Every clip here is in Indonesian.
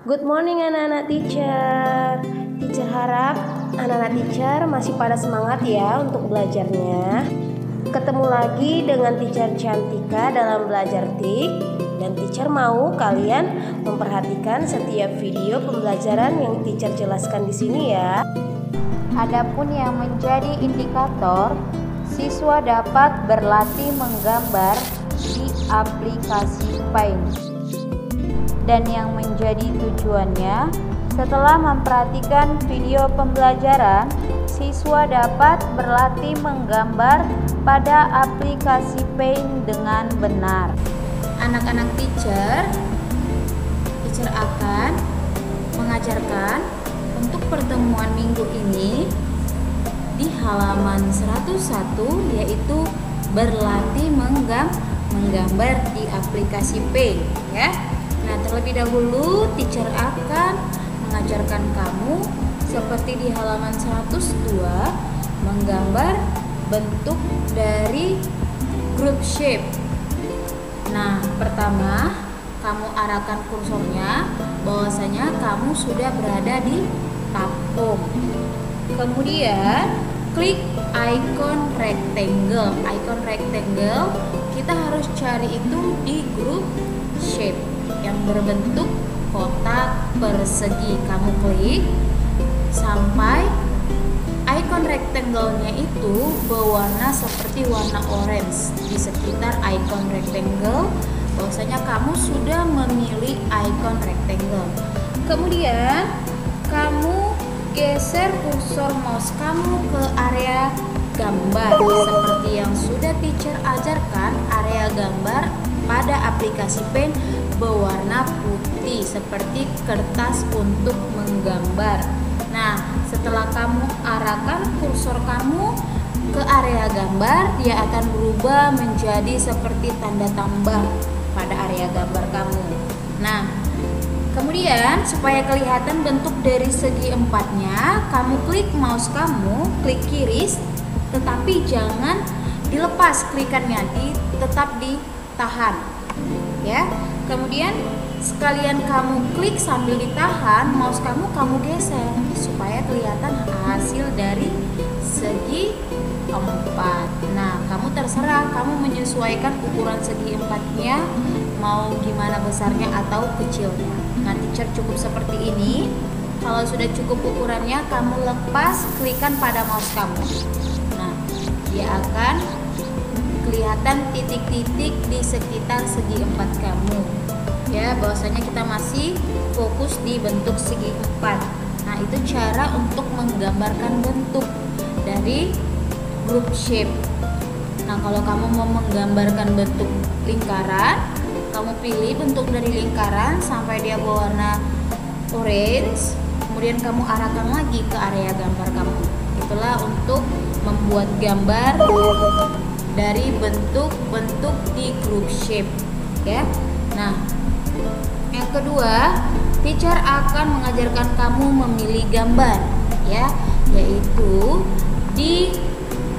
Good morning anak-anak teacher. Teacher harap anak-anak teacher masih pada semangat ya untuk belajarnya. Ketemu lagi dengan teacher Cantika dalam belajar TIK. Dan teacher mau kalian memperhatikan setiap video pembelajaran yang teacher jelaskan di sini ya. Adapun yang menjadi indikator, siswa dapat berlatih menggambar di aplikasi Paint. Dan yang menjadi tujuannya, setelah memperhatikan video pembelajaran, siswa dapat berlatih menggambar pada aplikasi Paint dengan benar. Anak-anak teacher akan mengajarkan untuk pertemuan minggu ini di halaman 101, yaitu berlatih menggambar di aplikasi Paint ya. Nah, terlebih dahulu teacher akan mengajarkan kamu seperti di halaman 102 menggambar bentuk dari group shape. Nah, pertama kamu arahkan kursornya bahwasanya kamu sudah berada di tab home. Kemudian klik icon rectangle. Icon rectangle kita harus cari itu di group shape yang berbentuk kotak persegi. Kamu klik sampai icon rectangle-nya itu berwarna seperti warna orange di sekitar icon rectangle. Bahwasanya kamu sudah memilih icon rectangle. Kemudian kamu geser kursor mouse kamu ke area gambar seperti yang sudah teacher ajarkan. Area gambar pada aplikasi Paint berwarna putih seperti kertas untuk menggambar. Nah, setelah kamu arahkan kursor kamu ke area gambar, dia akan berubah menjadi seperti tanda tambah pada area gambar kamu. Nah, kemudian supaya kelihatan bentuk dari segi empatnya, kamu klik mouse kamu, klik kiri, tetapi jangan dilepas klikannya, tetap ditahan ya. Kemudian sekalian kamu klik sambil ditahan, mouse kamu geser supaya kelihatan hasil dari segi empat. Nah, kamu terserah, kamu menyesuaikan ukuran segi empatnya mau gimana besarnya atau kecilnya. Nah, teacher cukup seperti ini. Kalau sudah cukup ukurannya, kamu lepas klikan pada mouse kamu. Nah, dia akan kelihatan titik-titik di sekitar segi empat kamu ya, bahwasanya kita masih fokus di bentuk segi empat. Nah, itu cara untuk menggambarkan bentuk dari group shape. Nah, kalau kamu mau menggambarkan bentuk lingkaran, kamu pilih bentuk dari lingkaran sampai dia berwarna orange, kemudian kamu arahkan lagi ke area gambar kamu. Itulah untuk membuat gambar dari bentuk-bentuk di group shape ya. Nah, yang kedua, teacher akan mengajarkan kamu memilih gambar ya, yaitu di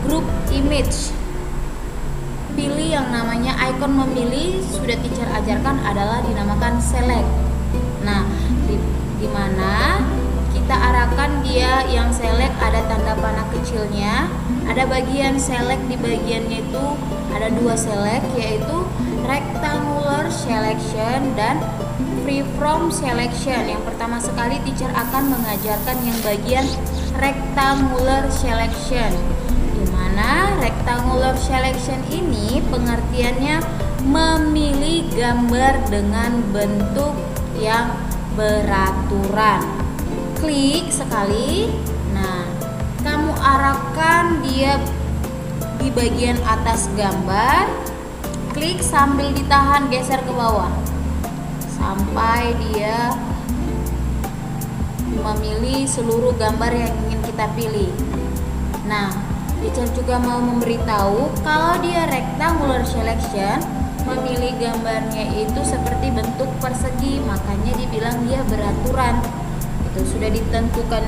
group image. Pilih yang namanya icon memilih, sudah teacher ajarkan adalah dinamakan select. Nah, di mana kita arahkan dia yang select ada tanda panah kecilnya. Ada bagian select, di bagiannya itu ada dua select, yaitu rectangular selection dan freeform selection. Yang pertama sekali teacher akan mengajarkan yang bagian rectangular selection, di mana rectangular selection ini pengertiannya memilih gambar dengan bentuk yang beraturan. Klik sekali. Nah, kamu arahkan dia di bagian atas gambar, klik sambil ditahan, geser ke bawah sampai dia memilih seluruh gambar yang ingin kita pilih. Nah, teacher juga mau memberitahu kalau dia rectangular selection, memilih gambarnya itu seperti bentuk persegi, makanya dibilang dia beraturan. Itu sudah ditentukan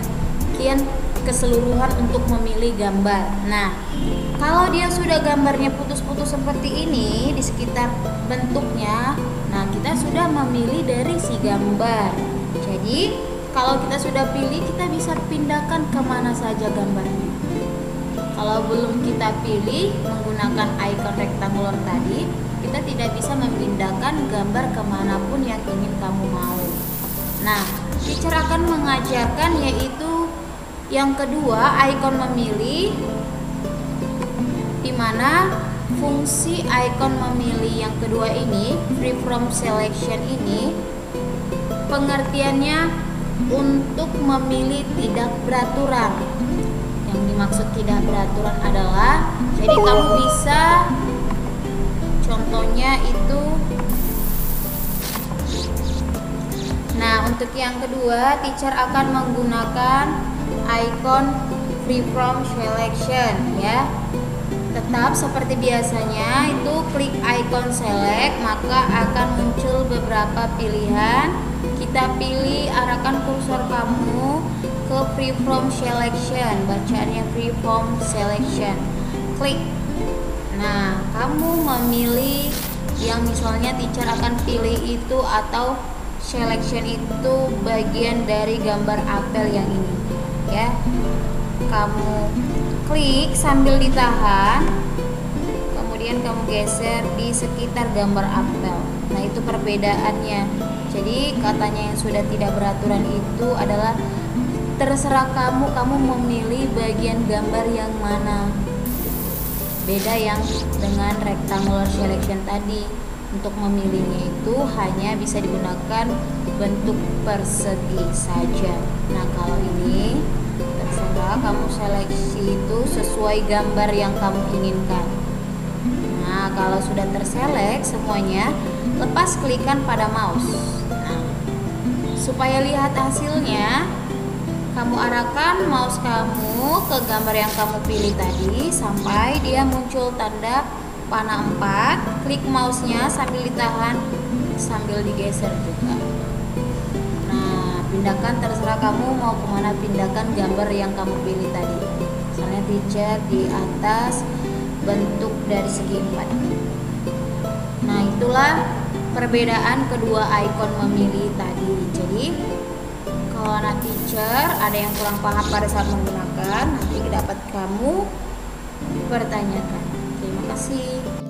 kian keseluruhan untuk memilih gambar. Nah, kalau dia sudah gambarnya putus-putus seperti ini di sekitar bentuknya, nah kita sudah memilih dari si gambar. Jadi kalau kita sudah pilih, kita bisa pindahkan kemana saja gambarnya. Kalau belum kita pilih menggunakan icon rectangular tadi, kita tidak bisa memindahkan gambar kemanapun yang ingin kamu mau. Nah, teacher akan mengajarkan yaitu yang kedua, icon memilih, di mana fungsi icon memilih yang kedua ini, free from selection ini, pengertiannya untuk memilih tidak beraturan. Yang dimaksud tidak beraturan adalah, jadi kamu bisa, contohnya itu. Nah, untuk yang kedua, teacher akan menggunakan icon free from selection ya. Tetap seperti biasanya, itu klik icon select, maka akan muncul beberapa pilihan. Kita pilih, arahkan kursor kamu ke free from selection, bacaannya free from selection. Klik. Nah, kamu memilih yang misalnya teacher akan pilih itu, atau selection itu bagian dari gambar apel yang ini ya. Kamu klik sambil ditahan, kemudian kamu geser di sekitar gambar apel. Nah, itu perbedaannya. Jadi katanya yang sudah tidak beraturan itu adalah terserah kamu memilih bagian gambar yang mana. Beda yang dengan rectangular selection tadi, untuk memilihnya itu hanya bisa digunakan bentuk persegi saja. Nah, kalau ini terserah kamu seleksi itu sesuai gambar yang kamu inginkan. Nah, kalau sudah terselek semuanya, lepas klikan pada mouse. Nah, supaya lihat hasilnya, kamu arahkan mouse kamu ke gambar yang kamu pilih tadi sampai dia muncul tanda panah 4. Klik mouse-nya sambil ditahan, sambil digeser juga. Pindahkan, terserah kamu mau kemana, pindahkan gambar yang kamu pilih tadi. Misalnya teacher di atas bentuk dari segi 4. Nah, itulah perbedaan kedua icon memilih tadi. Jadi kalau anak teacher ada yang kurang paham pada saat menggunakan, nanti dapat kamu pertanyakan. Terima kasih.